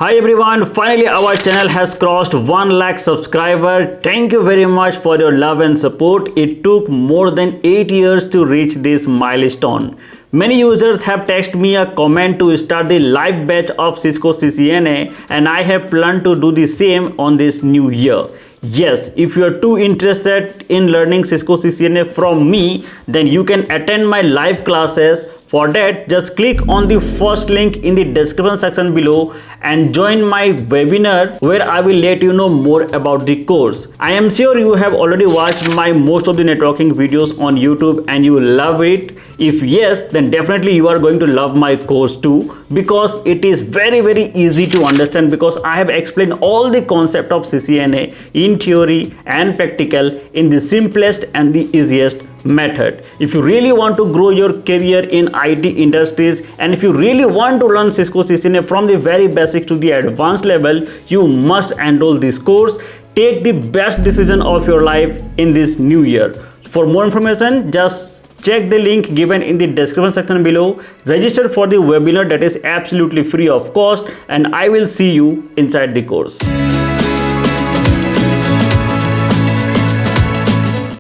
Hi everyone, finally our channel has crossed 1 lakh subscriber. Thank you very much for your love and support. It took more than 8 years to reach this milestone. Many users have texted me a comment to start the live batch of Cisco CCNA and I have planned to do the same on this new year. Yes, if you are too interested in learning Cisco CCNA from me, then you can attend my live classes. For that, just click on the first link in the description section below and join my webinar where I will let you know more about the course. I am sure you have already watched my most of the networking videos on YouTube and you love it. If yes, then definitely you are going to love my course too, because it is very easy to understand, because I have explained all the concept of CCNA in theory and practical in the simplest and the easiest method. If you really want to grow your career in IT industries, and if you really want to learn Cisco CCNA from the very basic to the advanced level, you must enroll this course. Take the best decision of your life in this new year. For more information, just check the link given in the description section below. Register for the webinar that is absolutely free of cost, and I will see you inside the course.